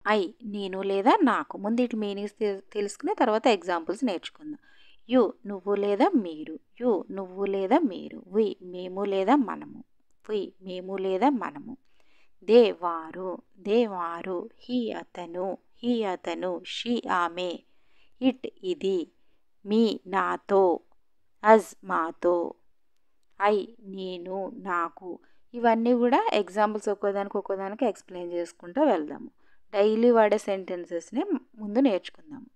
I నేను లేదా నాకు. ముందు వీటి మీనింగ్స్ తెలుసుకుని తర్వాత ఎగ్జాంపుల్స్ నేర్చుకుందాం. యు నువ్వు లేదా మీరు. యు నువ్వు లేదా మీరు. వి మేము లేదా మనము. వి మేము లేదా మనము. దే వారు. దే వారు. హీ అతను. హీ అతను. షీ ఆమె. ఇట్ ఇది. మీ నాతో. అజ్ మాతో. ఐ నేను నాకు. ఇవన్నీ కూడా ఎగ్జాంపుల్స్ ఒక్కోదానికి ఎక్స్ప్లెయిన్ చేసుకుంటూ వెళ్దాము. డైలీ వాడే సెంటెన్సెస్ని ముందు నేర్చుకుందాము.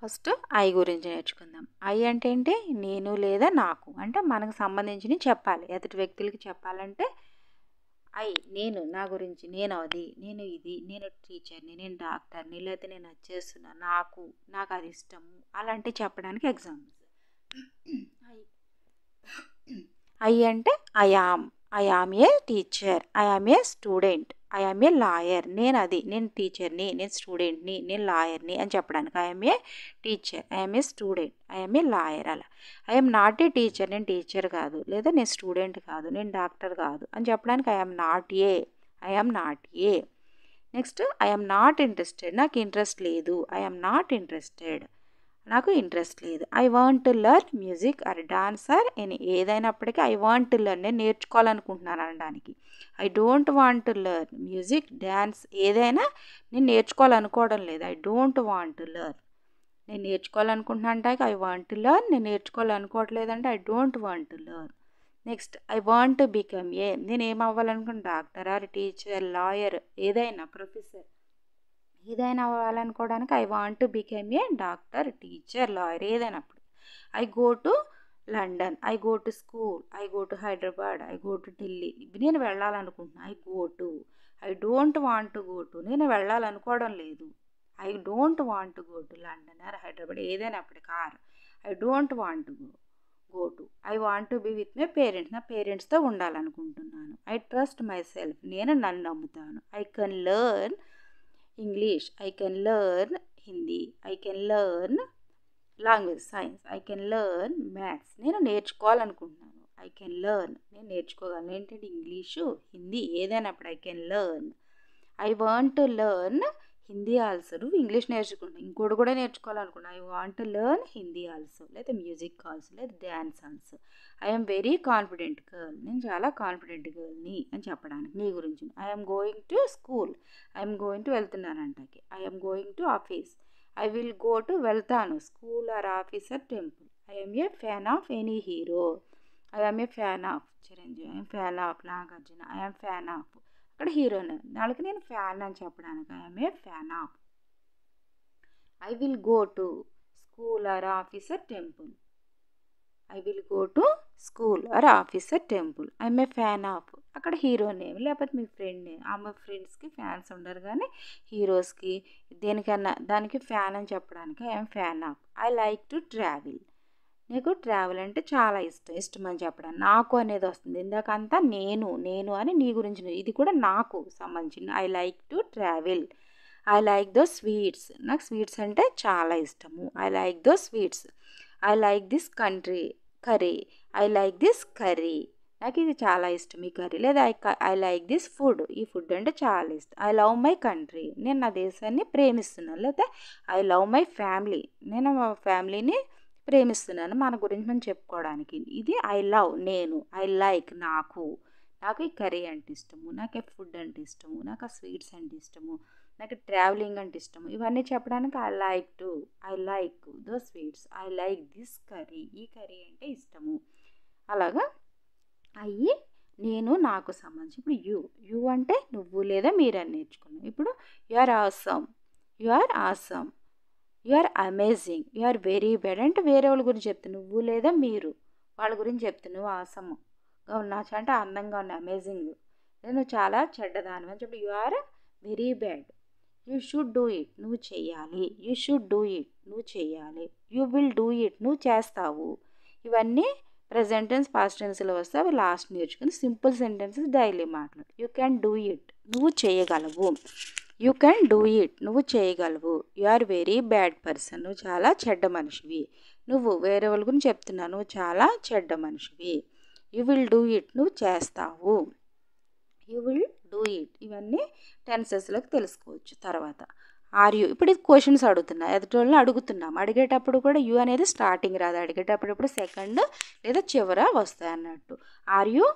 ఫస్ట్ ఐ గురించి నేర్చుకుందాం. ఐ అంటే ఏంటి? నేను లేదా నాకు. అంటే మనకు సంబంధించినవి చెప్పాలి. ఎదుటి వ్యక్తులకి చెప్పాలంటే ఐ నేను నా గురించి, నేను అది, నేను ఇది, నేను టీచర్ని, నేను డాక్టర్ని, లేకపోతే నేను అది చేస్తున్నా, నాకు అది ఇష్టము, అలాంటివి చెప్పడానికి ఎగ్జాంపుల్స్. ఐ అంటే I am a teacher, I am a student, I am a lawyer. నేను టీచర్ని, నేను స్టూడెంట్ని, నేను లాయర్ని అని చెప్పడానికి I am a teacher, I am a student, I am a lawyer. అలా I am not a teacher, నేను టీచర్ కాదు, లేదా నేను స్టూడెంట్ కాదు, నేను డాక్టర్ కాదు అని చెప్పడానికి I am not a. Next I am not interested, నాకు ఇంట్రెస్ట్ లేదు, ఐ ఆమ్ నాట్ ఇంట్రెస్టెడ్, నాకు ఇంట్రెస్ట్ లేదు. I want to learn music or dance or any, ఏదైనప్పటికీ ఐ వాంట్ టు లెర్న్, నేను నేర్చుకోవాలనుకుంటున్నాను అనడానికి. I don't want to learn music, dance, ఏదైనా నేను నేర్చుకోవాలనుకోవడం లేదు. I don't want to learn, నేను నేర్చుకోవాలనుకుంటున్నా అంటే ఐ వాంట్ టు లెర్న్, నేను నేర్చుకోవాలనుకోవట్లేదంటే I don't want to learn. Next I want to become a, నేను ఏం అవ్వాలనుకుంటున్నా, డాక్టర్ ఆర్ టీచర్, లాయర్, ఏదైనా ప్రొఫెసర్, ఏదైనా అవ్వాలనుకోవడానికి I want to become a doctor, teacher, lawyer, ఏదైనప్పుడు. I go to London, I go to school, I go to Hyderabad, I go to Delhi, నేను వెళ్ళాలనుకుంటున్నాను. I don't want to go to, నేను వెళ్ళాలనుకోవడం లేదు. I don't want to go to London or Hyderabad, ఏదైనప్పుడు car. I don't want to go to. I want to be with my parents, నా పేరెంట్స్తో ఉండాలనుకుంటున్నాను. I trust my self, నేను నన్ను నమ్ముతాను. I can learn English, I can learn Hindi, I can learn language science, I can learn maths, నేను నేర్చుకోవాలనుకుంటున్నాను. I can learn, నేను నేర్చుకోగలను. ఏంటంటే ఇంగ్లీషు, హిందీ, ఏదైనప్పుడు I can learn. I want to learn Hindi also, నువ్వు ఇంగ్లీష్ నేర్చుకుంటున్నావు, ఇంకోటి కూడా నేర్చుకోవాలనుకున్నా. I want to learn Hindi also, లేదా మ్యూజిక్ ఆల్సో, లేదా dance also. I'm very confident girl, నేను చాలా కాన్ఫిడెంట్ గర్ల్ని అని చెప్పడానికి నీ గురించి. I'm going to school, I'm going to వెళ్తున్నానంటాకి. I'm going to office, I will go to వెళ్తాను, school or office or temple. I'm a fan of any hero, I'm a fan of Chiranjeevi, I'm fan of Nagarjuna, I'm fan of, అక్కడ హీరోని వాళ్ళకి నేను fan అని చెప్పడానికి I'm a fan of. I will go to school or office or temple, I will go to school or office or temple. I'm a fan of, అక్కడ hero name, లేకపోతే మీ friend name. ఆమె ఫ్రెండ్స్కి fans ఉండరు కానీ హీరోస్కి దేనికన్నా దానికి fan అని చెప్పడానికి I'm fan of. I like to travel, నీకు ట్రావెల్ అంటే చాలా ఇష్టం అని చెప్పడానికి నాకు అనేది వస్తుంది. ఇందాకంతా నేను అని నీ గురించి, ఇది కూడా నాకు సంబంధించింది. I like to travel. I like though sweets, నాకు స్వీట్స్ అంటే చాలా ఇష్టము. I like though sweets. I like this curry, I like this curry, నాకు ఇది చాలా ఇష్టం ఈ కర్రీ. లేదా ఐ లైక్ దిస్ ఫుడ్, ఈ ఫుడ్ అంటే చాలా ఇష్టం. ఐ లవ్ మై కంట్రీ, నేను నా దేశాన్ని ప్రేమిస్తున్నాను. లేదా ఐ లవ్ మై ఫ్యామిలీ, నేను మా ఫ్యామిలీని ప్రేమిస్తున్నాను, మన గురించి మనం చెప్పుకోవడానికి. ఇది ఐ లవ్ నేను. ఐ లైక్ నాకు ఈ కర్రీ అంటే ఇష్టము, నాకు ఫుడ్ అంటే ఇష్టము, నాకు ఆ స్వీట్స్ అంటే ఇష్టము, నాకు ట్రావెలింగ్ అంటే ఇష్టము, ఇవన్నీ చెప్పడానికి I like though sweets, I like this curry, ఈ కర్రీ అంటే ఇష్టము. అలాగా అయ్యి నేను నాకు సంబంధించి. ఇప్పుడు యు అంటే నువ్వు లేదా మీరు అని నేర్చుకున్నాం. ఇప్పుడు you are awesome, you are amazing, you are very bad అంటే వేరే వాళ్ళ గురించి చెప్తాను. నువ్వు లేదా మీరు వాళ్ళ గురించి చెప్తాను. నువ్వు ఆసమ్గా ఉన్నావు అంటే అందంగా ఉన్నావు, అమేజింగ్. నువ్వు చాలా చెడ్డదాని అని చెప్పి you are very bad. You should do it, నువ్వు చెయ్యాలి. యూ షుడ్ డూ ఇట్, నువ్వు చెయ్యాలి. యూ విల్ డూ ఇట్, నువ్వు చేస్తావు. ఇవన్నీ ప్రెజెంట్ టెన్స్, పాస్ట్ టెన్స్లో వస్తే అవి లాస్ట్ నేర్చుకుని సింపుల్ సెంటెన్సెస్ డైలీ మాట్లాడు. యూ క్యాన్ డూ ఇట్, నువ్వు చేయగలవు. యూ క్యాన్ డూ ఇట్, నువ్వు చేయగలవు. You are very bad person, నువ్వు చాలా చెడ్డ మనిషివి. నువ్వు వేరే వాళ్ళ గురించి చెప్తున్నావు, నువ్వు చాలా చెడ్డ మనిషివి. యూ విల్ డూ ఇట్, నువ్వు చేస్తావు. You will do it. ఇవన్నీ టెన్సెస్లోకి తెలుసుకోవచ్చు. తర్వాత ఆర్ యూ, ఇప్పుడు ఇది క్వశ్చన్స్ అడుగుతున్నా, ఎదుటోళ్ళని అడుగుతున్నాం. అడిగేటప్పుడు కూడా యూ అనేది స్టార్టింగ్ రాదు, అడిగేటప్పుడు ఇప్పుడు సెకండ్ లేదా చివర వస్తాయి అన్నట్టు. ఆర్ యూ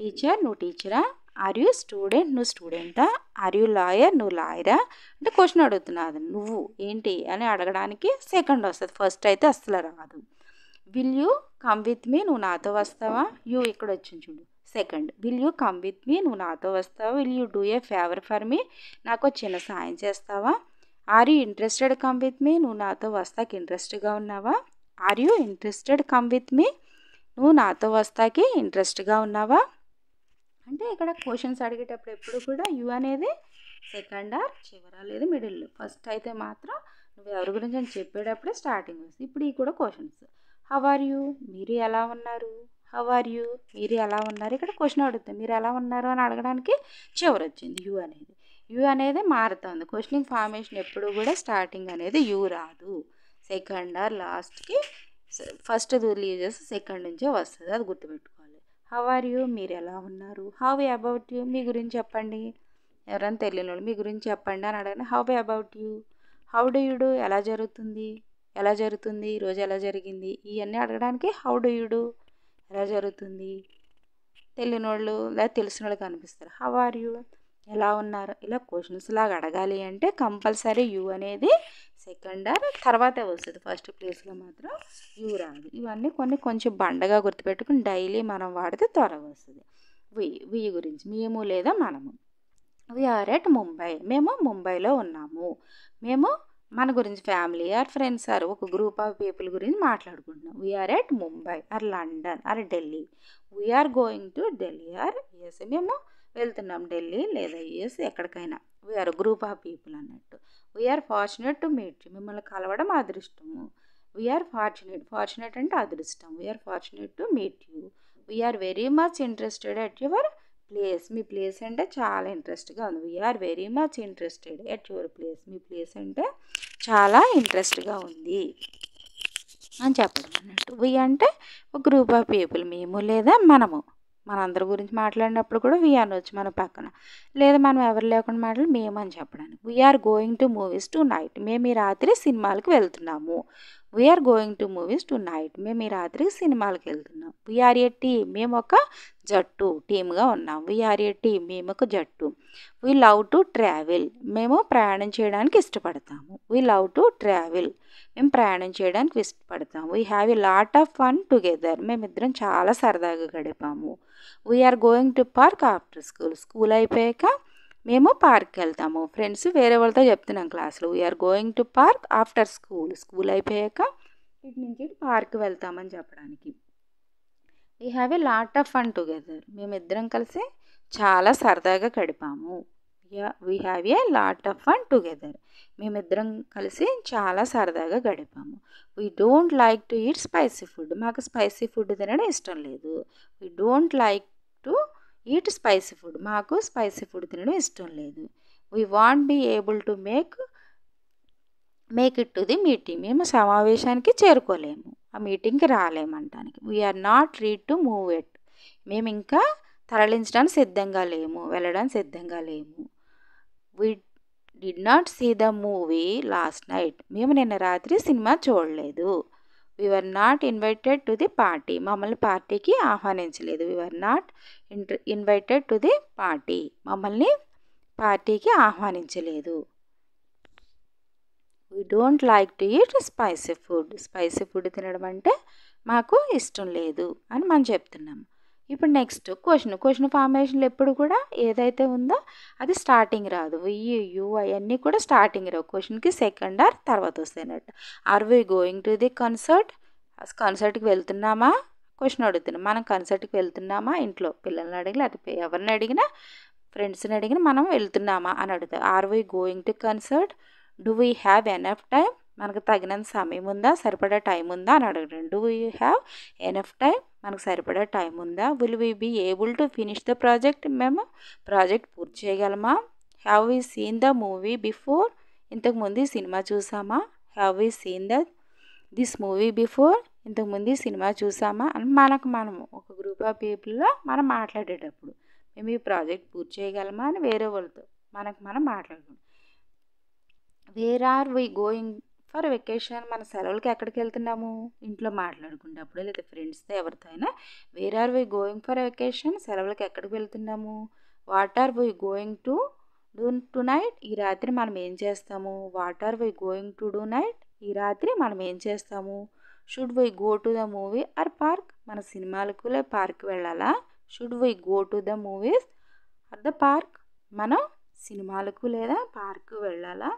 టీచర్, నువ్వు టీచరా? ఆర్ యూ స్టూడెంట్, నువ్వు స్టూడెంటా? ఆర్ యూ లాయర్, నువ్వు లాయరా? అంటే క్వశ్చన్ అడుగుతున్నా, అది నువ్వు ఏంటి అని అడగడానికి సెకండ్ వస్తుంది, ఫస్ట్ అయితే అస్సలు రాదు. Will you come with me, నువ్వు నాతో వస్తావా? యూ ఇక్కడ వచ్చింది చూడు, second. Will you come with me, నువ్వు నాతో వస్తావా? Will you do a favour for me, నాకు చిన్న సాయం చేస్తావా? Are you interested come with me, నువ్వు నాతో వస్తాకి ఇంట్రెస్ట్గా ఉన్నావా? Are you interested come with me, నువ్వు నాతో వస్తాకి ఇంట్రెస్ట్గా ఉన్నావా? అంటే ఇక్కడ క్వశ్చన్స్ అడిగేటప్పుడు ఎప్పుడు కూడా యూ అనేది సెకండ్ ఆర్ చివర లేదు మిడిల్. ఫస్ట్ అయితే మాత్రం నువ్వు ఎవరి గురించి అని చెప్పేటప్పుడే స్టార్టింగ్ వస్తుంది. ఇప్పుడు ఈ కూడా క్వశ్చన్స్. హౌ ఆర్ యూ, మీరు ఎలా ఉన్నారు? హౌ ఆర్ యూ, మీరు ఎలా ఉన్నారు? ఇక్కడ క్వశ్చన్ అడుగుతాం, మీరు ఎలా ఉన్నారు అని అడగడానికి చివరి వచ్చింది యూ అనేది. యూ అనేది మారుతుంది. క్వశ్చనింగ్ ఫార్మేషన్ ఎప్పుడు కూడా స్టార్టింగ్ అనేది యూ రాదు, సెకండ్ ఆర్ లాస్ట్కి ఫస్ట్ లీవ్ చేసి సెకండ్ నుంచే వస్తుంది, అది గుర్తుపెట్టుకోవాలి. హౌ ఆర్ యూ, మీరు ఎలా ఉన్నారు? హౌ అబౌట్ యూ, మీ గురించి చెప్పండి. ఎవరైనా తెలియని వాళ్ళు మీ గురించి చెప్పండి అని అడగండి. How about you. How do you do, ఎలా జరుగుతుంది? ఎలా జరుగుతుంది, ఈరోజు ఎలా జరిగింది? ఇవన్నీ అడగడానికి హౌ డు యూ డూ, ఎలా జరుగుతుంది. తెలియని వాళ్ళు లేదా తెలిసిన వాళ్ళు కనిపిస్తారు. హౌ ఆర్ యూ, ఎలా ఉన్నారు? ఇలా క్వశ్చన్స్ లాగా అడగాలి అంటే కంపల్సరీ యూ అనేది సెకండ్ ఆర్ తర్వాతే వస్తుంది, ఫస్ట్ ప్లేస్లో మాత్రం యూ రాదు. ఇవన్నీ కొంచెం బండగా గుర్తుపెట్టుకుని డైలీ మనం వాడితే త్వరగా వస్తుంది. వి గురించి మేము లేదా మనము. వీఆర్ ఎట్ ముంబై, మేము ముంబైలో ఉన్నాము. మేము మన గురించి ఫ్యామిలీ ఆర్ ఫ్రెండ్స్ ఆర్ ఒక గ్రూప్ ఆఫ్ పీపుల్ గురించి మాట్లాడుకుంటున్నాం. We're at Mumbai or London or Delhi. We're going to Delhi or US, మేము వెళ్తున్నాం ఢిల్లీ లేదా యుఎస్ ఎక్కడికైనా. వీఆర్ గ్రూప్ ఆఫ్ పీపుల్ అన్నట్టు. We're fortunate to meet you, మిమ్మల్ని కలవడం అదృష్టము. వీఆర్ ఫార్చునేట్ అంటే అదృష్టం. We're fortunate to meet you. We're very much interested at your place, మీ ప్లేస్ అంటే చాలా ఇంట్రెస్ట్గా ఉంది. We're very much interested at your place, మీ ప్లేస్ అంటే చాలా ఇంట్రెస్ట్గా ఉంది అని చెప్పడం అన్నట్టు. వి అంటే ఒక గ్రూప్ ఆఫ్ పీపుల్, మేము లేదా మనము. మనందరి గురించి మాట్లాడినప్పుడు కూడా వి అనొచ్చు మన పక్కన, లేదా మనం ఎవరు లేకుండా మాట్లాడి మేము అని చెప్పడానికి. We're going to movies tonight, మేము ఈ రాత్రి సినిమాలకు వెళ్తున్నాము. We're going to movies tonight, మేము ఈ రాత్రి సినిమాలకు వెళ్తున్నాం. వీఆర్ ఏ టీమ్, మేము ఒక జట్టు, టీమ్గా ఉన్నాం. వీఆర్ ఏ టీమ్, మేము ఒక జట్టు. వీ లవ్ టు ట్రావెల్, మేము ప్రయాణం చేయడానికి ఇష్టపడతాము. వీ లవ్ టు ట్రావెల్, మేము ప్రయాణం చేయడానికి ఇష్టపడతాము. We have a lot of fun together, మేమిద్దరం చాలా సరదాగా గడిపాము. We're going to park after school, school అయిపోయాక మేము పార్క్కి వెళ్తాము. ఫ్రెండ్స్ వేరే వాళ్ళతో చెప్తున్నాం క్లాస్లో. We're going to park after school, school అయిపోయాక ఇటు నుంచి పార్క్ వెళ్తామని చెప్పడానికి. We have a lot of fun together, మేమిద్దరం కలిసి చాలా సరదాగా గడిపాము. We have a lot of fun together, మేమిద్దరం కలిసి చాలా సరదాగా గడిపాము. We don't like to eat spicy food, మాకు స్పైసీ ఫుడ్ తినడం ఇష్టం లేదు. We don't like to eat spicy food, మాకు స్పైసీ ఫుడ్ తినడం ఇష్టం లేదు. We want be able to make it to the meeting, మేము సమావేశానికి చేరుకోలేము, ఆ మీటింగ్కి రాలేమంటానికి. We are not ready to move it, మేము ఇంకా తరలించడానికి సిద్ధంగా లేము, వెళ్ళడానికి సిద్ధంగా లేము. We did not see the movie last night, మేము నిన్న రాత్రి సినిమా చూడలేదు. We were not invited to the party, మమ్మల్ని పార్టీకి ఆహ్వానించలేదు. We were not invited to the party, మమ్మల్ని పార్టీకి ఆహ్వానించలేదు. We don't like to eat spicy food, spicy food తినడం అంటే మాకు ఇష్టం లేదు అని మనం చెప్తున్నాము. ఇప్పుడు నెక్స్ట్ క్వశ్చన్ ఫార్మేషన్లు ఎప్పుడు కూడా ఏదైతే ఉందో అది స్టార్టింగ్ రాదు. యూ అవన్నీ కూడా స్టార్టింగ్ రావు, క్వశ్చన్కి సెకండ్ ఆర్ తర్వాత వస్తాయి అన్నట్టు. Are we going to the కన్సర్ట్కి వెళ్తున్నామా, క్వశ్చన్ అడుగుతున్నాం. మనం కన్సర్ట్కి వెళ్తున్నామా, ఇంట్లో పిల్లల్ని అడిగి లేకపోతే ఎవరిని అడిగినా ఫ్రెండ్స్ని అడిగినా మనం వెళ్తున్నామా అని అడుగుతాం. Are we going to concert. Do we have enough time, మనకు తగినంత సమయం ఉందా, సరిపడా టైం ఉందా అని అడగడం. Do you have enough time, మనకు సరిపడా టైం ఉందా. Will we be able to finish the project, మేము ప్రాజెక్ట్ పూర్తి చేయగలమా. Have we seen the movie before, ఇంతకుముందు ఈ సినిమా చూసామా. Have we seen this movie before, ఇంతకుముందు ఈ సినిమా చూసామా అని మనము ఒక గ్రూప్ ఆఫ్ పీపుల్లో మనం మాట్లాడేటప్పుడు మేము ఈ ప్రాజెక్ట్ పూర్తి చేయగలమా అని వేరే వాళ్ళతో మనం మాట్లాడుకుంటాం. Where are we going for vacation, మన సెలవులకి ఎక్కడికి వెళ్తున్నాము, ఇంట్లో మాట్లాడుకున్నప్పుడు లేదా ఫ్రెండ్స్తో ఎవరితో అయినా where are we going for vacation, సెలవులకి ఎక్కడికి వెళ్తున్నాము. What are we going to do tonight, ఈ రాత్రి మనం ఏం చేస్తాము. What are we going to do night, ఈ రాత్రి మనం ఏం చేస్తాము. Should we go to the movie or park, మన సినిమాలకు లేదా పార్క్ వెళ్ళాలా. Should we go to the movies or the park, మనం సినిమాలకు లేదా పార్కు వెళ్ళాలా.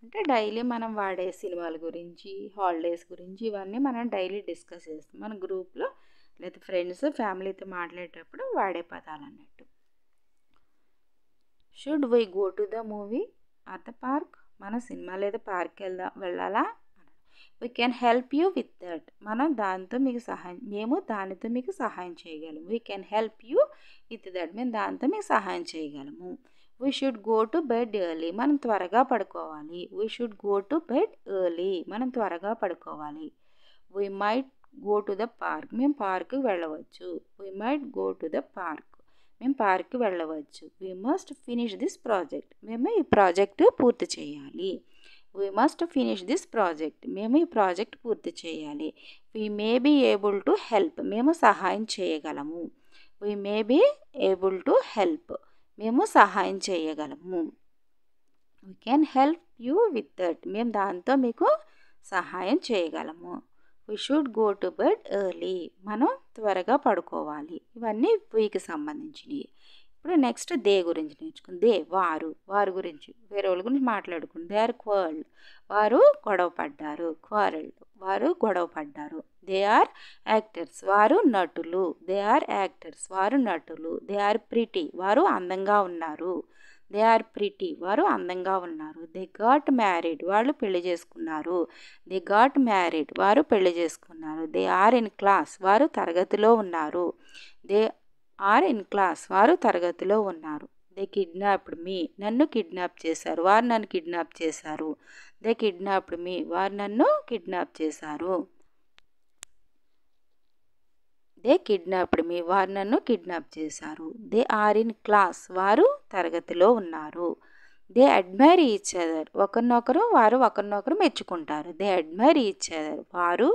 అంటే డైలీ మనం వాడే సినిమాల గురించి, హాలిడేస్ గురించి ఇవన్నీ మనం డైలీ డిస్కస్ చేస్తాం మన గ్రూప్లో లేదా ఫ్రెండ్స్ ఫ్యామిలీతో మాట్లాడేటప్పుడు వాడే పదాలు అన్నట్టు. Should we go to the movie or the park, మన సినిమా లేదా పార్క్ వెళ్ళాలా. We can help you with that, మేము దానితో మీకు సహాయం చేయగలము. We can help you with that, మేము దాంతో మీకు సహాయం చేయగలము. We should go to bed early, మనం త్వరగా పడుకోవాలి. We should go to bed early, మనం త్వరగా పడుకోవాలి. We might go to the park, మేము పార్కు వెళ్ళవచ్చు. We might go to the park, మేము పార్కు వెళ్ళవచ్చు. We must finish this project, మేము ఈ ప్రాజెక్టు పూర్తి చేయాలి. We must finish this project, మేము ఈ ప్రాజెక్ట్ పూర్తి చేయాలి. We may be able to help, మేము సహాయం చేయగలము. We may be able to help, మేము సహాయం చేయగలము. We can help you with that, మేము దాంతో మీకు సహాయం చేయగలము. We should go to bed early, మనం త్వరగా పడుకోవాలి. ఇవన్నీ వీకి సంబంధించినవి. ఇప్పుడు నెక్స్ట్ దే గురించి నేర్చుకుంది. దే వారు గురించి వేరే వాళ్ళ గురించి మాట్లాడుకుంది. దే ఆర్ క్వార్ల్డ్, వారు గొడవ పడ్డారు. దే ఆర్ యాక్టర్స్, వారు నటులు. దే ఆర్ యాక్టర్స్, వారు నటులు. దే ఆర్ ప్రిటీ, వారు అందంగా ఉన్నారు. దే ఆర్ ప్రిటీ, వారు అందంగా ఉన్నారు. దే గాట్ మ్యారీడ్, వాళ్ళు పెళ్లి చేసుకున్నారు. దే గాట్ మ్యారీడ్, వారు పెళ్లి చేసుకున్నారు. దే ఆర్ ఇన్ క్లాస్, వారు తరగతిలో ఉన్నారు. దే ఆర్ ఇన్ క్లాస్, వారు తరగతిలో ఉన్నారు. దే కిడ్నాప్డ్ మీ, నన్ను కిడ్నాప్ చేశారు. వారు నన్ను కిడ్నాప్ చేశారు. దే కిడ్నాప్డ్ మీ, వారు నన్ను కిడ్నాప్ చేశారు. దే కిడ్నాప్డ్ మీ, వారు నన్ను కిడ్నాప్ చేశారు. దే ఆర్ ఇన్ క్లాస్, వారు తరగతిలో ఉన్నారు. దే అడ్మైర్ ఈచ్ అదర్, వారు ఒకరినొకరు మెచ్చుకుంటారు. దే అడ్మైర్ ఈచ్ అదర్, వారు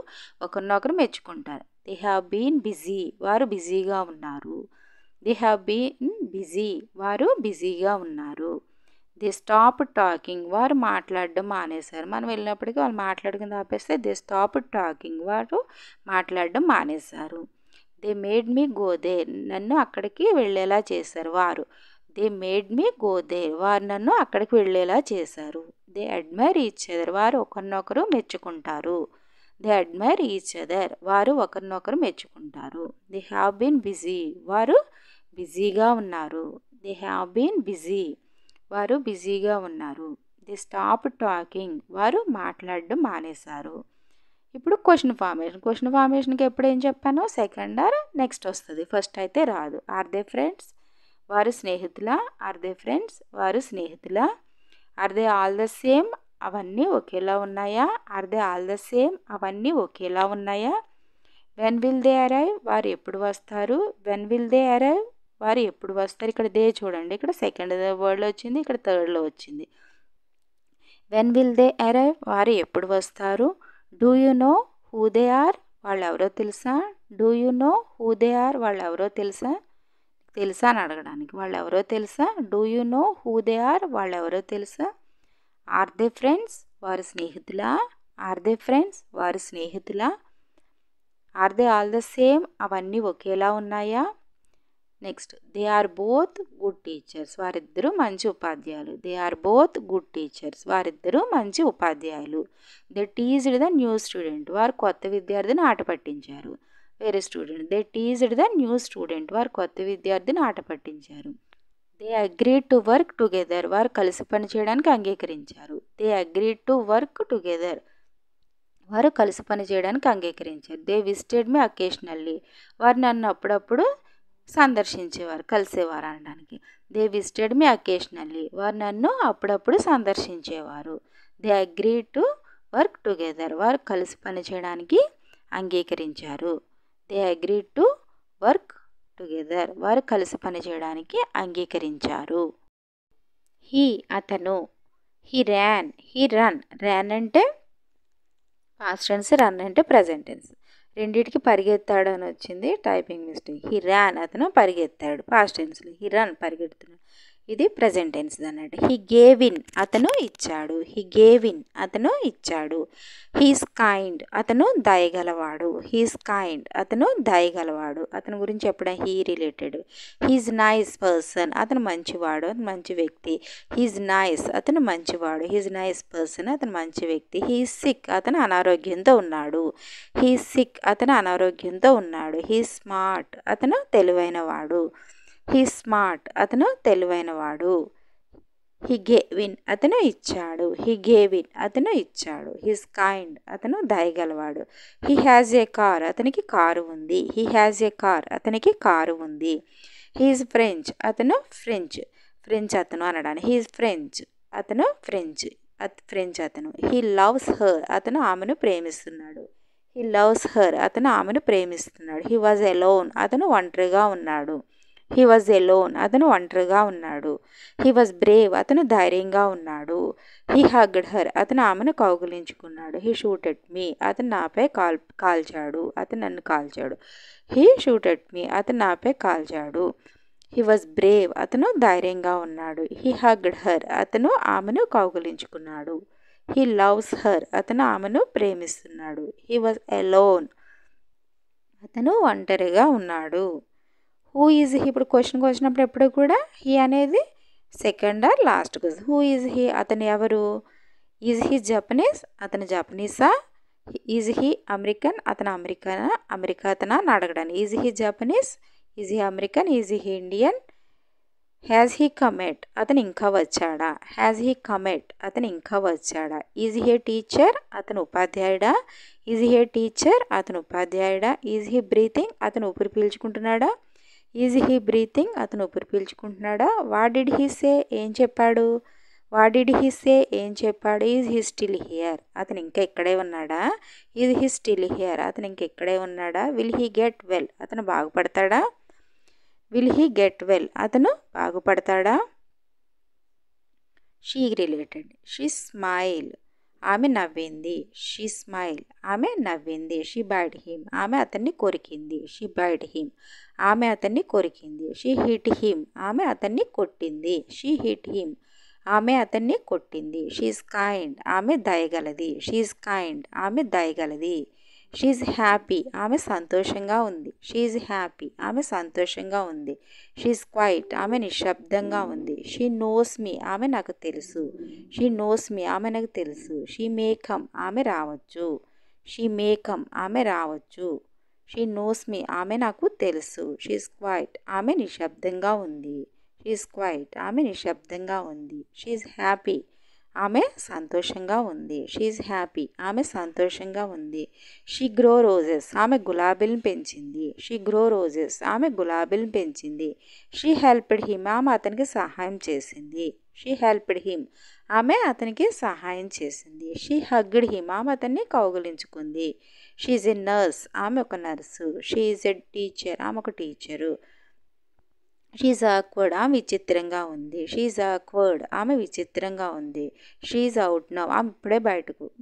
ఒకరినొకరు మెచ్చుకుంటారు. దే హ్యావ్ బీన్ బిజీ, వారు బిజీగా ఉన్నారు. దే హ్యావ్ బీన్ బిజీ, వారు బిజీగా ఉన్నారు. దే స్టాప్ టాకింగ్, వారు మాట్లాడడం మానేశారు. మనం వెళ్ళినప్పటికీ వాళ్ళు మాట్లాడుకుని ఆపేస్తే దే స్టాప్ టాకింగ్, వారు మాట్లాడడం మానేశారు. They made me go there, నన్ను అక్కడికి వెళ్ళేలా చేశారు. They made me go there, వారు నన్ను అక్కడికి వెళ్ళేలా చేశారు. దే అడ్మైర్ ఈచ్ అదర్, వారు ఒకరినొకరు మెచ్చుకుంటారు. దే అడ్మైర్ ఈచ్ అదర్, వారు ఒకరినొకరు మెచ్చుకుంటారు. దే హ్యావ్ బీన్ బిజీ, వారు బిజీగా ఉన్నారు. దే హ్యావ్ బీన్ బిజీ, వారు బిజీగా ఉన్నారు. దే స్టాప్ టాకింగ్, వారు మాట్లాడడం మానేశారు. ఇప్పుడు క్వశ్చన్ ఫార్మేషన్కి ఎప్పుడు ఏం చెప్పాను, సెకండ్ ఆర్ నెక్స్ట్ వస్తుంది. ఫస్ట్ అయితే రాదు. ఆర్ దే ఫ్రెండ్స్, వారు స్నేహితులా. ఆర్ దే ఫ్రెండ్స్, వారు స్నేహితులా. Are they all the same, అవన్నీ ఒకేలా ఉన్నాయా. Are they all the same, అవన్నీ ఒకేలా ఉన్నాయా. వెన్ విల్ దే అరైవ్, వారు ఎప్పుడు వస్తారు. వెన్ విల్ దే అరైవ్, వారు ఎప్పుడు వస్తారు. ఇక్కడ దే చూడండి, ఇక్కడ సెకండ్ వర్డ్లో వచ్చింది, ఇక్కడ థర్డ్లో వచ్చింది. వెన్ విల్ దే అరైవ్, వారు ఎప్పుడు వస్తారు. Do you know who they are, వాళ్ళు ఎవరో తెలుసా. Do you know who they are, వాళ్ళు ఎవరో తెలుసా అని అడగడానికి. వాళ్ళు ఎవరో తెలుసా. Do you know who they are, వాళ్ళు ఎవరో తెలుసా. ఆర్ దే ఫ్రెండ్స్, వారు స్నేహితులా. ఆర్ దే ఫ్రెండ్స్, వారు స్నేహితులా. Are they all the same, అవన్నీ ఒకేలా ఉన్నాయా. Next they are both good teachers, వారిద్దరూ మంచి ఉపాధ్యాయులు. They are both good teachers, వారిద్దరూ మంచి ఉపాధ్యాయులు. They teased the new student, వారు కొత్త విద్యార్థిని ఆట పట్టించారు. వేరే student. They teased the new student, వారు కొత్త విద్యార్థిని ఆట పట్టించారు. They agreed to work together, వారు కలిసి పని చేయడానికి అంగీకరించారు. They agreed to work together, వారు కలిసి పని చేయడానికి అంగీకరించారు. దే విజిటెడ్ మీ అకేషనల్లీ, వారు నన్ను అప్పుడప్పుడు సందర్శించేవారు, కలిసేవారు అనడానికి. దే విజిటెడ్ మీ అకేషనల్లీ, వారు నన్ను అప్పుడప్పుడు సందర్శించేవారు. They agreed to work together, వారు కలిసి పని చేయడానికి అంగీకరించారు. They agreed to work together. వారు కలిసి పనిచేయడానికి అంగీకరించారు. హీ అతను. He ran. He run. Ran అంటే పాస్ట్ టెన్స్, రన్ అంటే ప్రజెంట్ టెన్స్. రెండింటికి పరిగెత్తాడు అని వచ్చింది, టైపింగ్ మిస్టేక్. హీ ర్యాన్ అతను పరిగెత్తాడు పాస్ట్ టెన్స్లో. హీ రన్ పరిగెడుతున్నాడు, ఇది ప్రజెంట్ టెన్స్ అన్నట్టు. హీ గేవ్ ఇన్ అతను ఇచ్చాడు. హీ గేవ్ ఇన్ అతను ఇచ్చాడు. హీస్ కైండ్ అతను దయగలవాడు. హీస్ కైండ్ అతను దయగలవాడు. అతని గురించి చెప్పడం he related. He's nice person అతను మంచివాడు, మంచి వ్యక్తి. హీజ్ నైస్ అతను మంచివాడు. హీజ్ నైస్ పర్సన్ అతను మంచి వ్యక్తి. హీస్ సిక్ అతను అనారోగ్యంతో ఉన్నాడు. హీస్ సిక్ అతను అనారోగ్యంతో ఉన్నాడు. హీస్ స్మార్ట్ అతను తెలివైనవాడు. హీ స్మార్ట్ అతను తెలివైనవాడు. హీ గేవ్ ఇన్ అతను ఇచ్చాడు. హీ గేవ్ ఇన్ అతను ఇచ్చాడు. హీస్ కైండ్ అతను దయగలవాడు. హీ హ్యాజ్ ఏ కార్ అతనికి కారు ఉంది. హీ హ్యాజ్ ఏ కార్ అతనికి కారు ఉంది. హీజ్ ఫ్రెంచ్ అతను ఫ్రెంచ్. ఫ్రెంచ్ అతను అనడానికి హీజ్ ఫ్రెంచ్ అతను ఫ్రెంచ్. ఫ్రెంచ్ అతను. హీ లవ్స్ హర్ అతను ఆమెను ప్రేమిస్తున్నాడు. హీ లవ్స్ హర్ అతను ఆమెను ప్రేమిస్తున్నాడు. హీ వాజ్ ఎలోన్ అతను ఒంటరిగా ఉన్నాడు. హీ వాజ్ ఎలోన్ అతను ఒంటరిగా ఉన్నాడు. హీ వాజ్ బ్రేవ్ అతను ధైర్యంగా ఉన్నాడు. హీ హగ్డ్ హర్ అతను ఆమెను కౌగిలించుకున్నాడు. హీ షూటెడ్ మీ అతను నాపై కాల్చాడు. అతను నన్ను కాల్చాడు. హీ షూటెడ్ మీ అతను నాపై కాల్చాడు. హీ వాజ్ బ్రేవ్ అతను ధైర్యంగా ఉన్నాడు. హీ హగ్డ్ హర్ అతను ఆమెను కౌగిలించుకున్నాడు. హీ లవ్స్ హర్ అతను ఆమెను ప్రేమిస్తున్నాడు. హీ వాజ్ ఎలోన్ అతను ఒంటరిగా ఉన్నాడు. హూ ఈజ్ హీ, ఇప్పుడు క్వశ్చన్కి వచ్చినప్పుడు ఎప్పుడు కూడా హీ అనేది second are last question. Who is he అతను ఎవరు? ఈజ్ హీ జపనీస్ అతను జపనీసా? ఈజ్ హీ అమెరికన్ అతను అమెరికా అతనా అని అడగడానికి. Is he Japanese, is he American, is he Indian. Has he cometh అతను ఇంకా వచ్చాడా? హ్యాజ్ హీ కమెట్ అతను ఇంకా వచ్చాడా? ఈజ్ హీ టీచర్ అతను ఉపాధ్యాయుడా? ఈజ్ హీ టీచర్ అతను ఉపాధ్యాయుడా? ఈజ్ హీ బ్రీతింగ్ అతను ఊపిరి పీల్చుకుంటున్నాడా? ఈజ్ హీ బ్రీతింగ్ అతను ఊపిరి పీల్చుకుంటున్నాడా? వాట్ డిడ్ హీ సే ఏం చెప్పాడు? వాట్ డిడ్ హీ సే ఏం చెప్పాడు? ఈజ్ హీ స్టిల్ హియర్ అతను ఇంకా ఇక్కడే ఉన్నాడా? ఈజ్ హీ స్టిల్ హియర్ అతను ఇంకా ఇక్కడే ఉన్నాడా? విల్ హీ గెట్ వెల్ అతను బాగుపడతాడా? విల్ హీ గెట్ వెల్ అతను బాగుపడతాడా? She related. షీ స్మైల్ ఆమె నవ్వింది. షీ స్మైల్ ఆమె నవ్వింది. షీ బైట్ హిమ్ ఆమె అతన్ని కొరికింది. షీ బైట్ హిమ్ ఆమె అతన్ని కొరికింది. షీ హిట్ హిమ్ ఆమె అతన్ని కొట్టింది. షీ హిట్ హిమ్ ఆమె అతన్ని కొట్టింది. షీజ్ కైండ్ ఆమె దయగలది. షీజ్ కైండ్ ఆమె దయగలది. షీజ్ హ్యాపీ ఆమె సంతోషంగా ఉంది. షీజ్ హ్యాపీ ఆమె సంతోషంగా ఉంది. షీజ్ క్వైట్ ఆమె నిశ్శబ్దంగా ఉంది. షీ నోస్ మీ ఆమె నాకు తెలుసు. షీ నోస్ మీ ఆమె నాకు తెలుసు. షీ మే కమ్ ఆమె రావచ్చు. షీ మే కమ్ ఆమె రావచ్చు. షీ నోస్ మీ ఆమె నాకు తెలుసు. షీజ్ క్వైట్ ఆమె నిశ్శబ్దంగా ఉంది. షీజ్ క్వైట్ ఆమె నిశ్శబ్దంగా ఉంది. షీజ్ హ్యాపీ ఆమె సంతోషంగా ఉంది. షీజ్ హ్యాపీ ఆమె సంతోషంగా ఉంది. షీ గ్రో రోజెస్ ఆమె గులాబీలను పెంచింది. షీ గ్రో రోజెస్ ఆమె గులాబీలను పెంచింది. షీ హెల్ప్డ్ హిమ్ ఆమె అతనికి సహాయం చేసింది. షీ హెల్ప్డ్ హిమ్ ఆమె అతనికి సహాయం చేసింది. షీ హగ్డ్ హిమ్ ఆమె అతన్ని కౌగిలించుకుంది. షీజ్ ఎ నర్స్ ఆమె ఒక నర్సు. షీజ్ ఎ టీచర్ ఆమె ఒక టీచరు. షీజ్ ఆక్వర్డ్ ఆమె విచిత్రంగా ఉంది. షీజ్ ఆక్వర్డ్ ఆమె విచిత్రంగా ఉంది. షీజ్ అవుట్ నౌ ఆమె ఇప్పుడే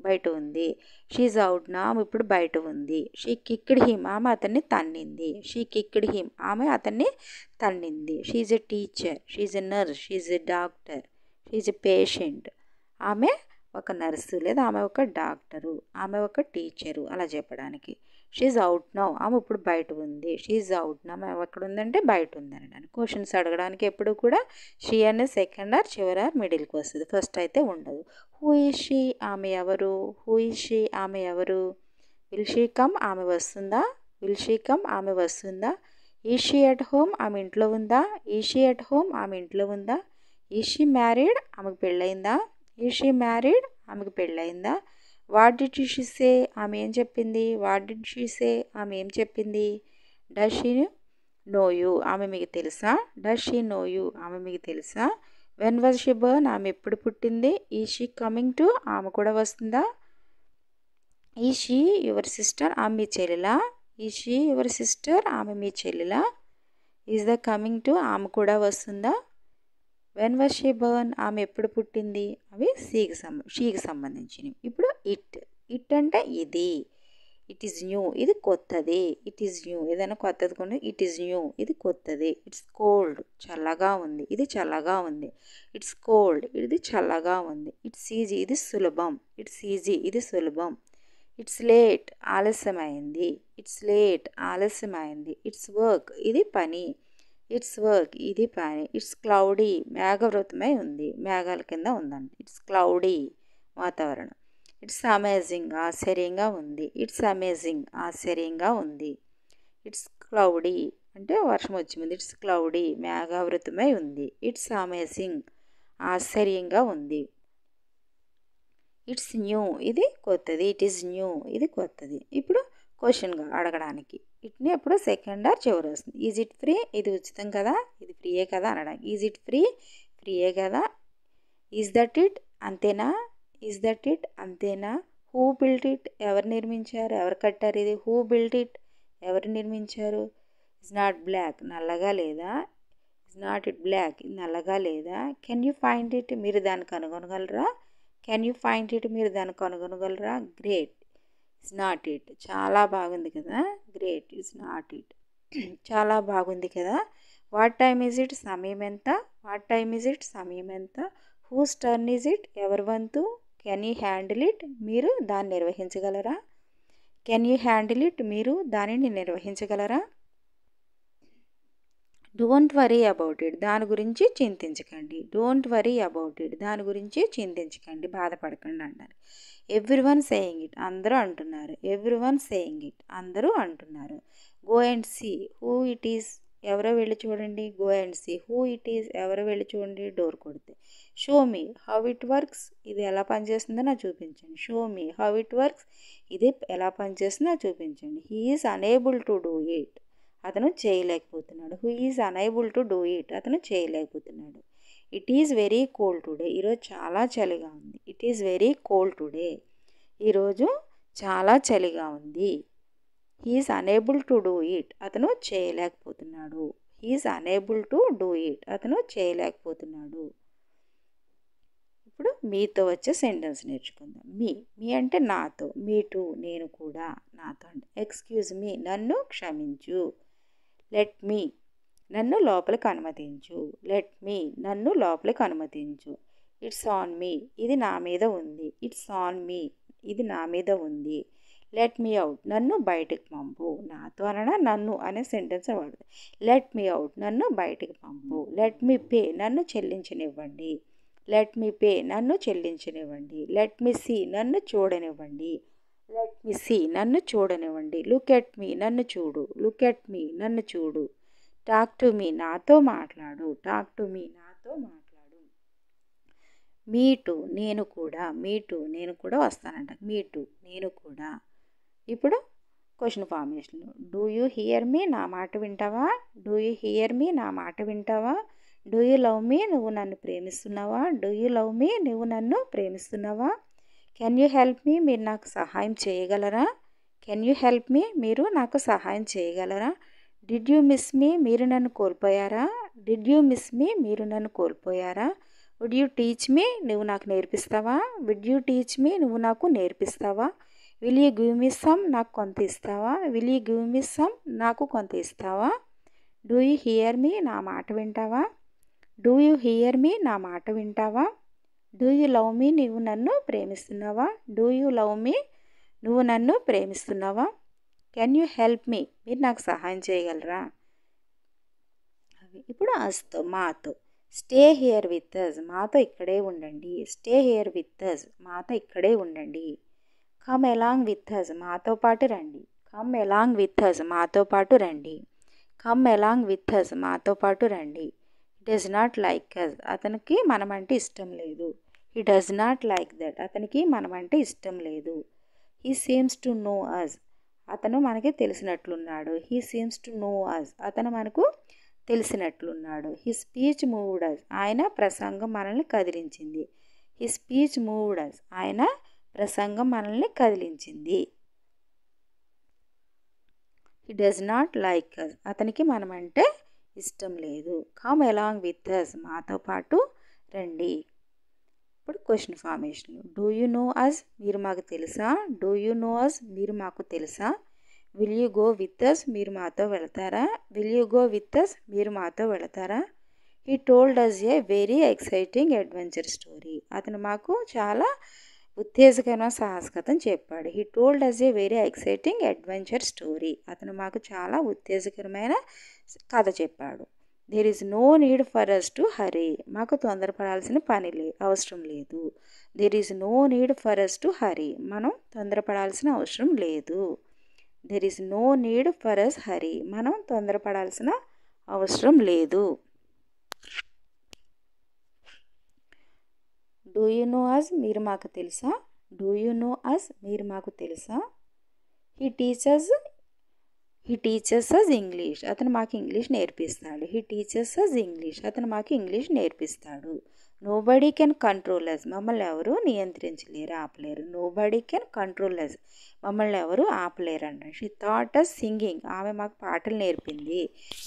బయట ఉంది. షీజ్ అవుట్ నౌ ఆమె ఇప్పుడు బయట ఉంది. షీ కిక్డ్ హిమ్ ఆమె అతన్ని తన్నింది. షీ కిక్డ్ హిమ్ ఆమె అతన్ని తన్నింది. She's a teacher, she's a nurse, she's a doctor, she's a patient. ఆమె ఒక నర్సు లేదా ఆమె ఒక డాక్టరు, ఆమె ఒక టీచరు అలా చెప్పడానికి. షీజ్ అవుట్ నౌ ఆమె ఇప్పుడు బయట ఉంది. షీజ్ అవుట్ నౌ ఆమె ఎక్కడ ఉందంటే బయట ఉంది అనడానికి. క్వశ్చన్స్ అడగడానికి ఎప్పుడు కూడా షీ అనే సెకండ్ ఆర్ చివరి ఆర్ మిడిల్కి వస్తుంది, ఫస్ట్ అయితే ఉండదు. హూ ఈజ్ షీ ఆమె ఎవరు? హూ ఈజ్ షీ ఆమె ఎవరు? విల్ షీ కమ్ ఆమె వస్తుందా? విల్ షీ కమ్ ఆమె వస్తుందా? ఈజ్ షీ ఎట్ హోమ్ ఆమె ఇంట్లో ఉందా? ఈజ్ షీ ఎట్ హోమ్ ఆమె ఇంట్లో ఉందా? ఈజ్ షీ మ్యారీడ్ ఆమెకు పెళ్ళయిందా? ఈజ్ షీ మ్యారీడ్ ఆమెకు పెళ్ళయిందా? వాట్ డిడ్ షీ సే ఆమె ఏం చెప్పింది? వాట్ డిడ్ షీ సే ఆమె ఏం చెప్పింది? డస్ షీ నో యూ ఆమె మీకు తెలుసా? డస్ షీ నో యూ ఆమె మీకు తెలుసా? వెన్ వాజ్ షీ బర్న్ ఆమె ఎప్పుడు పుట్టింది? ఈజ్ షీ కమింగ్ టు ఆమె కూడా వస్తుందా? ఈజ్ షీ యువర్ సిస్టర్ ఆమె మీ చెల్లెలా? ఈజ్ షీ యువర్ సిస్టర్ ఆమె మీ చెల్లెలా? ఈజ్ ద కమింగ్ టు ఆమె కూడా వస్తుందా. వెన్ వాజ్ షీ బర్న్ ఆమె ఎప్పుడు పుట్టింది, అవి షీకి సంబంధించినవి. ఇప్పుడు ఇట్ అంటే ఇది. ఇట్ ఈజ్ న్యూ ఇది కొత్తది. ఇట్ ఈజ్ న్యూ ఏదైనా కొత్తది కొన్ని ఇట్ ఈజ్ న్యూ ఇది కొత్తది. ఇట్స్ కోల్డ్ చల్లగా ఉంది ఇది చల్లగా ఉంది. ఇట్స్ కోల్డ్ ఇది చల్లగా ఉంది. ఇట్స్ ఈజీ ఇది సులభం. ఇట్స్ ఈజీ ఇది సులభం. ఇట్స్ లేట్ ఆలస్యమైంది. ఇట్స్ లేట్ ఆలస్యమైంది. ఇట్స్ వర్క్ ఇది పని. ఇట్స్ వర్క్ ఇది పని. ఇట్స్ క్లౌడీ మేఘవృతమై ఉంది మేఘాల కింద ఉందండి. ఇట్స్ క్లౌడీ వాతావరణం. ఇట్స్ అమేజింగ్ ఆశ్చర్యంగా ఉంది. ఇట్స్ అమేజింగ్ ఆశ్చర్యంగా ఉంది. ఇట్స్ క్లౌడీ అంటే వర్షం వచ్చింది. ఇట్స్ క్లౌడీ మేఘావృతమై ఉంది. ఇట్స్ అమేజింగ్ ఆశ్చర్యంగా ఉంది. ఇట్స్ న్యూ ఇది కొత్తది. ఇట్ ఈస్ న్యూ ఇది కొత్తది. ఇప్పుడు క్వశ్చన్గా అడగడానికి ఇట్ని ఎప్పుడు సెకండ్ ఆర్ చివరి వస్తుంది. ఈజ్ ఇట్ ఫ్రీ ఇది ఉచితం కదా ఇది ఫ్రీయే కదా అనడానికి. ఈజ్ ఇట్ ఫ్రీ ఫ్రీయే కదా. ఈజ్ దట్ ఇట్ అంతేనా. ఈజ్ దట్ ఇట్ అంతేనా. హూ బిల్ట్ ఇట్ ఎవరు నిర్మించారు ఎవరు కట్టారు ఇది. హూ బిల్ట్ ఇట్ ఎవరు నిర్మించారు. ఇస్ నాట్ బ్లాక్ నల్లగా లేదా. ఇస్ నాట్ ఇట్ బ్లాక్ నల్లగా లేదా. కెన్ యూ ఫైండ్ ఇట్ మీరు దాన్ని కనుగొనగలరా. కెన్ యూ ఫైండ్ ఇట్ మీరు దాన్ని కనుగొనగలరా. గ్రేట్ ఇస్ నాట్ ఇట్ చాలా బాగుంది కదా. గ్రేట్ ఇస్ నాట్ ఇట్ చాలా బాగుంది కదా. వాట్ టైమ్ ఈజ్ ఇట్ సమయం ఎంత. వాట్ టైమ్ ఈజ్ ఇట్ సమయం ఎంత. హూస్ టర్న్ ఈజ్ ఇట్ ఎవరి వంతు. కెన్ యూ హ్యాండిల్ ఇట్ మీరు దాన్ని నిర్వహించగలరా. కెన్ యూ హ్యాండిల్ ఇట్ మీరు దానిని నిర్వహించగలరా. డోంట్ వరీ అబౌట్ ఇట్ దాని గురించి చింతించకండి. డోంట్ వరీ అబౌట్ ఇట్ దాని గురించి చింతించకండి బాధపడకండి అంటారు. ఎవ్రీవన్ సేయింగ్ ఇట్ అందరూ అంటున్నారు. ఎవ్రీవన్ సేయింగ్ ఇట్ అందరూ అంటున్నారు. Go and see who it is ఎవరో వెళ్ళి చూడండి. Go and see who it is ఎవరో వెళ్ళి చూడండి. డోర్ కొడితే. Show me how it works ఇది ఎలా పనిచేస్తుందో నాకు చూపించండి. Show me how it works ఇది ఎలా పనిచేస్తుందో నాకు చూపించండి. He is unable to do it అతను చేయలేకపోతున్నాడు. Who is unable to do it అతను చేయలేకపోతున్నాడు. It is very cold today ఈరోజు చాలా చలిగా ఉంది. It is very cold today ఈరోజు చాలా చలిగా ఉంది. He is unable to do it అతను చేయలేకపోతున్నాడు. He is unable to do it అతను చేయలేకపోతున్నాడు. ఇప్పుడు మీతో వచ్చే సెంటెన్స్ నేర్చుకుందాం. మీ అంటే నాతో. మీ టు నేను కూడా నాతో అంటే. ఎక్స్క్యూజ్ మీ నన్ను క్షమించు. లెట్ మీ నన్ను లోపలికి అనుమతించు. లెట్ మీ నన్ను లోపలికి అనుమతించు. ఇట్స్ ఆన్ మీ ఇది నా మీద ఉంది. ఇట్స్ ఆన్ మీ ఇది నా మీద ఉంది. లెట్ మీ అవుట్ నన్ను బయటికి పంపు. నాతో అనడా నన్ను అనే సెంటెన్స్ వాడదు. లెట్ మీ అవుట్ నన్ను బయటికి పంపు. లెట్ మీ పే నన్ను చెల్లించనివ్వండి. లెట్ మీ పే నన్ను చెల్లించనివ్వండి. లెట్ మీ సీ నన్ను చూడనివ్వండి. లెట్ మీ సీ నన్ను చూడనివ్వండి. లుక్ ఎట్ మీ నన్ను చూడు. లుక్ ఎట్ మీ నన్ను చూడు. టాక్ టు మీ నాతో మాట్లాడు. టాక్ టు మీ నాతో మాట్లాడు. మీ టు నేను కూడా. మీ టు నేను కూడా వస్తానంట. మీ టు నేను కూడా. ఇప్పుడు question formation. Do you hear me నా మాట వింటావా. డూ యూ హియర్ మీ నా మాట వింటావా. డూ యూ లవ్ మీ నువ్వు నన్ను ప్రేమిస్తున్నావా. డూ యూ లవ్ మీ నువ్వు నన్ను ప్రేమిస్తున్నావా. కెన్ యూ హెల్ప్ మీ మీరు నాకు సహాయం చేయగలరా. కెన్ యూ హెల్ప్ మీ మీరు నాకు సహాయం చేయగలరా. డిడ్ యూ మిస్ మీ మీరు నన్ను కోల్పోయారా. డిడ్ యూ మిస్ మీ మీరు నన్ను కోల్పోయారా. వుడ్ యూ టీచ్ మీ నువ్వు నాకు నేర్పిస్తావా. విడ్ యూ టీచ్ మీ నువ్వు నాకు నేర్పిస్తావా. Will you give me some నాకు కొంత ఇస్తావా. Will you give me some నాకు కొంత ఇస్తావా. డూ యూ హియర్ మీ నా మాట వింటావా. డూ యూ హియర్ మీ నా మాట వింటావా. డూ యూ లవ్ మీ నువ్వు నన్ను ప్రేమిస్తున్నావా. డూ యూ లవ్ మీ నువ్వు నన్ను ప్రేమిస్తున్నావా. కెన్ యూ హెల్ప్ మీ మీరు నాకు సహాయం చేయగలరా. ఇప్పుడు అస్తో మాతో. స్టే హియర్ విత్ అస్ మాతో ఇక్కడే ఉండండి. స్టే హియర్ విత్ అస్ మాతో ఇక్కడే ఉండండి. కమ్ ఎలాంగ్ విత్ అస్ మాతో పాటు రండి. కమ్ ఎలాంగ్ విత్ అస్ మాతో పాటు రండి. కమ్ ఎలాంగ్ విత్ అస్ మాతో పాటు రండి. He does not like us అతనికి మనమంటే ఇష్టం లేదు. He does not like that అతనికి మనమంటే ఇష్టం లేదు. He seems to know us అతను మనకి తెలిసినట్లున్నాడు. He seems to know us అతను మనకు తెలిసినట్లున్నాడు. హీ స్పీచ్ మూవ్డ్ అస్ ఆయన ప్రసంగం మనల్ని కదిలించింది. హీ స్పీచ్ మూవ్డ్ అస్ ఆయన ప్రసంగం మనల్ని కదిలించింది. He does not like us అతనికి మనమంటే ఇష్టం లేదు. కమ్ అలాంగ్ విత్ అస్, మాతో పాటు రండి. ఇప్పుడు question formation. Do you know us, మీరు మాకు తెలుసా? డూ యూ నో అస్, మీరు మాకు తెలుసా? Will you go with us, మీరు మాతో వెళతారా? Will you go with us, మీరు మాతో వెళతారా? He told us a very exciting adventure story, అతను మాకు చాలా ఉత్తేజకరమైన సాహసకథను చెప్పాడు. He told us a very exciting adventure story, అతను మాకు చాలా ఉత్తేజకరమైన కథ చెప్పాడు. There is no need for us to hurry, మాకు తొందరపడాల్సిన అవసరం లేదు. There is no need for us to hurry, మనం తొందరపడాల్సిన అవసరం లేదు. There is no need for us hurry, మనం తొందరపడాల్సిన అవసరం లేదు. డూ యూ నో అస్, మీరు మాకు తెలుసా? డూ యూ నో అస్, మీరు మాకు తెలుసా? హీ టీచర్స్ అస్ ఇంగ్లీష్, అతను మాకు ఇంగ్లీష్ నేర్పిస్తాడు. హీ టీచర్స్ అస్ ఇంగ్లీష్, అతను మాకు ఇంగ్లీష్ నేర్పిస్తాడు. నోబడీ కెన్ కంట్రోల్ అస్, మమ్మల్ని ఎవరు నియంత్రించలేరు, ఆపలేరు. నోబడీ కెన్ కంట్రోల్ అస్, మమ్మల్ని ఎవరు ఆపలేరు అంట. షీ థాట్ అస్ సింగింగ్, ఆమె మాకు పాటలు నేర్పింది.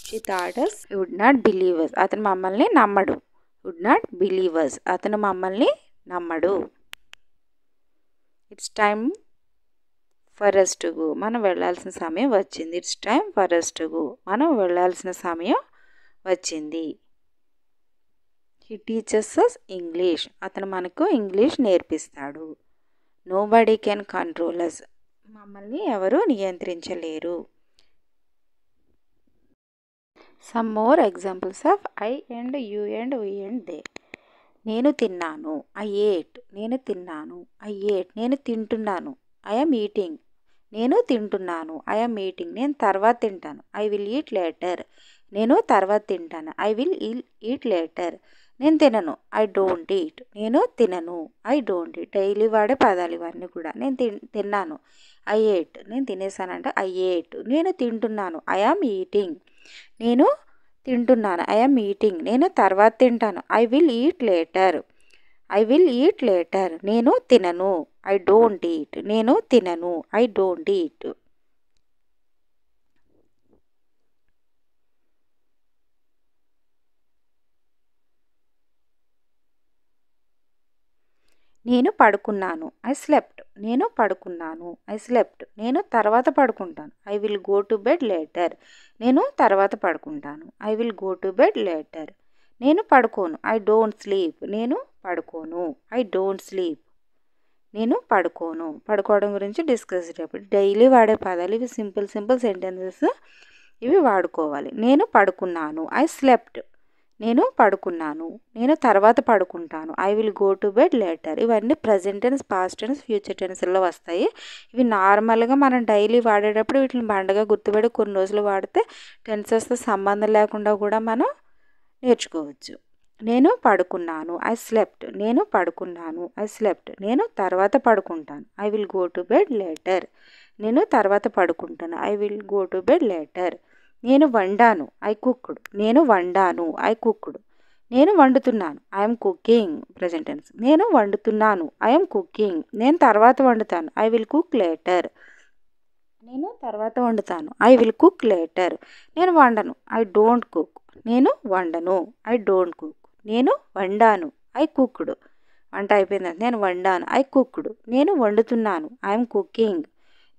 She thought us would not believe us, అతను మమ్మల్ని నమ్మడు. వుడ్ నాట్ బిలీవ్ అస్, అతను మమ్మల్ని నమ్మడు. It's time for us to go, మనం వెళ్ళాల్సిన సమయం వచ్చింది. It's time for us to go, మనం వెళ్ళాల్సిన సమయం వచ్చింది. హీ టీచర్స్ అస్ ఇంగ్లీష్, అతను మనకు ఇంగ్లీష్ నేర్పిస్తాడు. నోబడీ కెన్ కంట్రోల్ అస్, మమ్మల్ని ఎవరు నియంత్రించలేరు. Some more examples of I and you and we and they. నేను తిన్నాను, ఐ ఏట్, నేను తిన్నాను. ఐ ఏట్, నేను తింటున్నాను. ఐ యామ్ ఈటింగ్, నేను తింటున్నాను. ఐ యామ్ ఈటింగ్, నేను తర్వాత తింటాను. ఐ విల్ ఈట్ లేటర్, నేను తర్వాత తింటాను. ఐ విల్ ఈట్ లేటర్, నేను తినను. ఐ డోంట్ ఈట్, నేను తినను. ఐ డోంట్ ఈట్, డైలీ వాడే పదాలు ఇవన్నీ కూడా. నేను తిన్నాను. ఐ ఏట్, నేను తినేసానంటే ఐ ఏట్. నేను తింటున్నాను. ఐ యామ్ ఈటింగ్, నేను తింటున్నాను. ఐ యామ్ ఈటింగ్, నేను తర్వాత తింటాను. I will eat later, I will eat later, నేను తినను. ఐ డోంట్ ఈట్, నేను తినను. I don't eat. నేను పడుకున్నాను. ఐ స్లెప్ట్, నేను పడుకున్నాను. ఐ స్లెప్ట్, నేను తర్వాత పడుకుంటాను. I will go to bed later, నేను తర్వాత పడుకుంటాను. I will go to bed later, నేను పడుకోను. ఐ డోంట్ స్లీప్, నేను పడుకోను. ఐ డోంట్ స్లీప్, నేను పడుకోను. పడుకోవడం గురించి డిస్కస్ చేయాలి. డైలీ వాడే పదాలు ఇవి. సింపుల్ సెంటెన్సెస్ ఇవి వాడుకోవాలి. నేను పడుకున్నాను. ఐ స్లెప్ట్, నేను పడుకున్నాను. నేను తర్వాత పడుకుంటాను. I will go to bed later. ఇవన్నీ present tense, past tense, future టెన్స్లో వస్తాయి. ఇవి నార్మల్గా మనం డైలీ వాడేటప్పుడు వీటిని బండగా గుర్తుపెట్టి కొన్ని రోజులు వాడితే టెన్సెస్తో సంబంధం లేకుండా కూడా మనం నేర్చుకోవచ్చు. నేను పడుకున్నాను. ఐ స్లెప్ట్, నేను పడుకున్నాను. ఐ స్లెప్ట్, నేను తర్వాత పడుకుంటాను. I will go to bed later, నేను తర్వాత పడుకుంటాను. I will go to bed later. నేను వండాను. ఐ కుక్డ్, నేను వండాను. ఐ కుక్డ్, నేను వండుతున్నాను. I'm cooking, present tense. నేను వండుతున్నాను. ఐఎమ్ కుకింగ్, నేను తర్వాత వండుతాను. ఐ విల్ కుక్ లేటర్, నేను తర్వాత వండుతాను. I will cook later. నేను వండను. ఐ డోంట్ కుక్, నేను వండను. ఐ డోంట్ కుక్, నేను వండాను. ఐ కుక్డ్, వంట అయిపోయింది. నేను వండాను. ఐ కుక్డ్, నేను వండుతున్నాను. ఐఎమ్ కుకింగ్,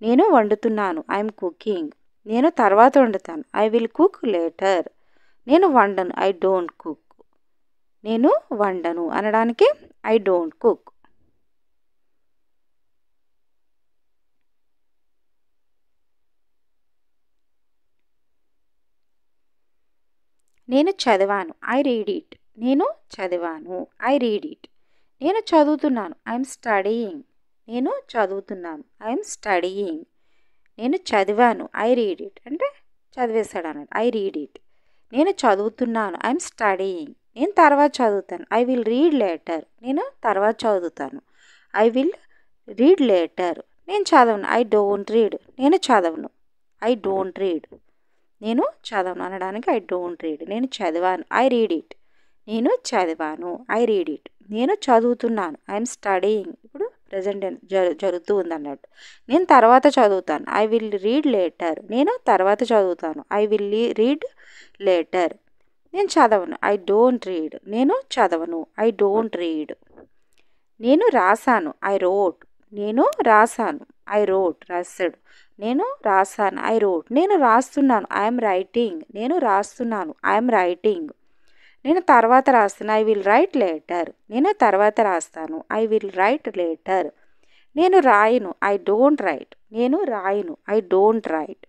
నేను వండుతున్నాను. ఐఎమ్ కుకింగ్, నేను తర్వాత వండుతాను. I will cook later. నేను వండను. ఐ డోంట్ కుక్, నేను వండను అనడానికి ఐ డోంట్ కుక్. నేను చదివాను. ఐ రీడ్ ఇట్, నేను చదివాను. I read it. నేను చదువుతున్నాను. ఐఎమ్ స్టడీయింగ్, నేను చదువుతున్నాను. I'm studying. నేను చదివాను. ఐ రీడ్ ఇట్ అంటే చదివేశాడు అన్నట్టు. I read it. నేను చదువుతున్నాను. ఐఎమ్ స్టడీయింగ్, నేను తర్వాత చదువుతాను. ఐ విల్ రీడ్ లేటర్, నేను తర్వాత చదువుతాను. I will read later. నేను చదవను. ఐ డోంట్ రీడ్, నేను చదవను. ఐ డోంట్ రీడ్, నేను చదవను అనడానికి ఐ డోంట్ రీడ్. నేను చదివాను. ఐ రీడ్ ఇట్, నేను చదివాను. I read it. నేను చదువుతున్నాను. I'm studying. ఇప్పుడు ప్రజెంట్ జరుగుతూ ఉందన్నట్టు. నేను తర్వాత చదువుతాను. I will read later. నేను తర్వాత చదువుతాను. I will read later. నేను చదవను. I don't read. నేను చదవను. I don't read. నేను రాశాను. I wrote. నేను రాశాను. I wrote. రాశాడు. నేను రాశాను. I wrote. నేను రాస్తున్నాను. I'm writing. నేను రాస్తున్నాను. I'm writing. నేను తర్వాత రాస్తాను. I will write later. నేను తర్వాత రాస్తాను. I will write later. నేను రాయను. I don't write. నేను రాయను. I don't write.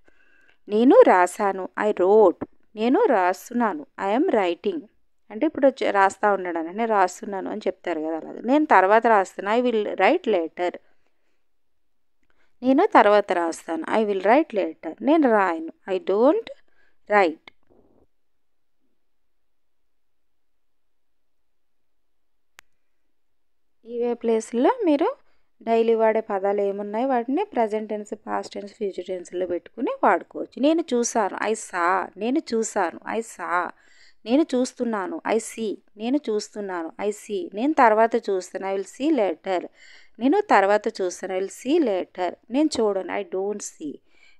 నేను రాశాను. I wrote. నేను రాస్తున్నాను. I'm writing. అంటే ఇప్పుడు రాస్తూ ఉండడం, నేను రాస్తున్నాను అని చెప్తారు కదా, అలాగే. నేను తర్వాత రాస్తాను. I will write later. నేను తర్వాత రాస్తాను. I will write later. నేను రాయను. I don't write. ఇవే ప్లేస్లో మీరు డైలీ వాడే పదాలు ఏమున్నాయి వాటిని present tense, past tense, future టెన్స్లో పెట్టుకుని వాడుకోవచ్చు. నేను చూసాను. I saw. నేను చూసాను. I saw. నేను చూస్తున్నాను. I see. నేను చూస్తున్నాను. I see. నేను తర్వాత చూస్తాను. I will see later. నేను తర్వాత చూస్తాను. I will see later. నేను చూడను. I don't see.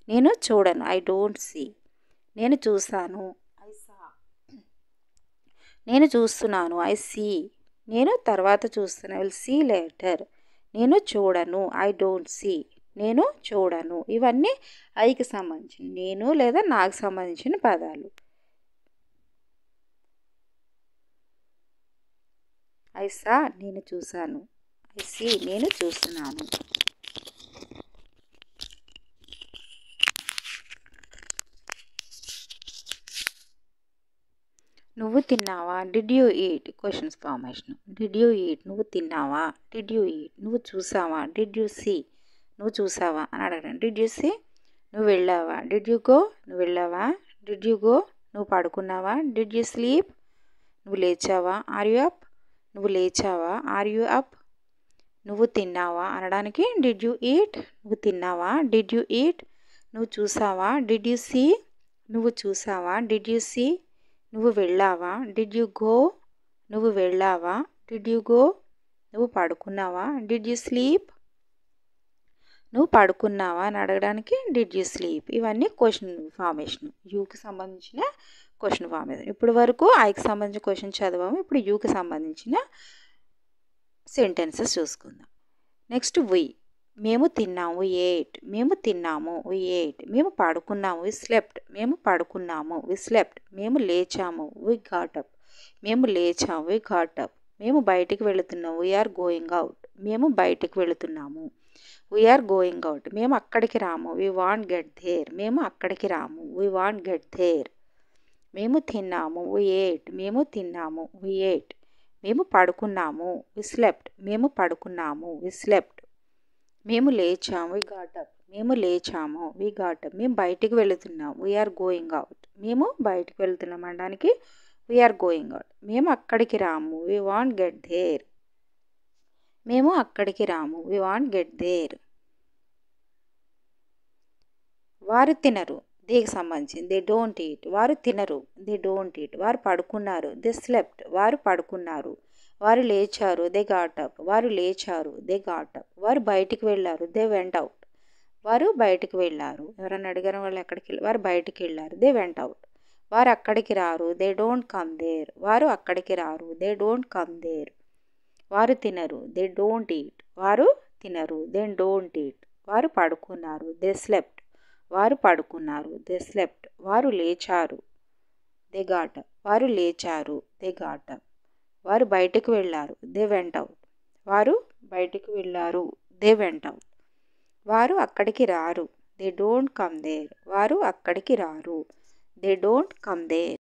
నేను చూడను. I don't see. నేను చూసాను. I saw. నేను చూస్తున్నాను. I see. నేను తర్వాత చూస్తాను. I will see later. నేను చూడను. I don't see. నేను చూడను. ఇవన్నీ ఐకి సంబంధించిన, నేను లేదా నాకు సంబంధించిన పదాలు. I saw. నేను చూశాను. I see. నేను చూస్తున్నాను. నువ్వు తిన్నావా? Did you eat? Questions formation. Did you eat? నువ్వు తిన్నావా? Did you eat? నువ్వు చూసావా? Did you see? నువ్వు చూసావా అని అడగడం. Did you see? నువ్వు వెళ్ళావా? Did you go? నువ్వు వెళ్ళావా? Did you go? నువ్వు పడుకున్నావా? Did you sleep? నువ్వు లేచావా? Are you up? నువ్వు లేచావా? Are you up? నువ్వు తిన్నావా అనడానికి డిడ్ యూ ఈట్? నువ్వు తిన్నావా? Did you eat? నువ్వు చూసావా? Did you see? నువ్వు చూసావా? Did you see? నువ్వు వెళ్ళావా? Did you go? నువ్వు వెళ్ళావా? Did you go? నువ్వు పడుకున్నావా? Did you sleep? నువ్వు పడుకున్నావా అని అడగడానికి డిడ్ యూ స్లీప్. ఇవన్నీ క్వశ్చన్ ఫార్మేషన్, యూకి సంబంధించిన క్వశ్చన్ ఫార్మేషన్. ఇప్పుడు వరకు ఐకి సంబంధించిన క్వశ్చన్ చదివాము. ఇప్పుడు యూకి సంబంధించిన సెంటెన్సెస్ చూసుకుందాం. నెక్స్ట్ వి. మేము తిన్నాము. ఏట్. మేము తిన్నాము. We ate. మేము పడుకున్నాము. వి స్లెప్ట్. మేము పడుకున్నాము. వి స్లెప్ట్. మేము లేచాము. We got up. మేము లేచాము. We got up. మేము బయటికి వెళుతున్నాము. We are going out. మేము బయటికి వెళుతున్నాము. We are going out. మేము అక్కడికి రాము. We want get there. మేము అక్కడికి రాము. We want get there. మేము తిన్నాము. We ate. మేము తిన్నాము. We ate. మేము పడుకున్నాము. వి స్లెప్ట్. మేము పడుకున్నాము. వి స్లెప్ట్. మేము లేచాము. We got up. మేము లేచాము. We got up. మేము బయటికి వెళుతున్నాము. We are going out. మేము బయటికి వెళ్తున్నాం అనడానికి వీఆర్ గోయింగ్ అవుట్. మేము అక్కడికి రాము. We want get there. మేము అక్కడికి రాము. We want get there. వారు తినరు. దేనికి సంబంధించింది. They don't eat. వారు తినరు. They don't eat. వారు పడుకున్నారు. They slept. వారు పడుకున్నారు. వారు లేచారు. They got up. వారు లేచారు. They got up. వారు బయటికి వెళ్ళారు. They went out. వారు బయటికి వెళ్ళారు. ఎవరైనా అడిగారు వాళ్ళు ఎక్కడికి వెళ్ళారు? వారు బయటికి వెళ్ళారు. They went out. వారు అక్కడికి రారు. They don't come there. వారు అక్కడికి రారు. They don't come there. వారు తినరు. They don't eat. వారు తినరు. They don't eat. వారు పడుకున్నారు. They slept. వారు పడుకున్నారు. They slept. వారు లేచారు. They got up. వారు లేచారు. They got up. వారు బయటకు వెళ్ళారు. They went out. వారు బయటికి వెళ్ళారు. They went out. వారు అక్కడికి రారు. They don't come there. వారు అక్కడికి రారు. They don't come there.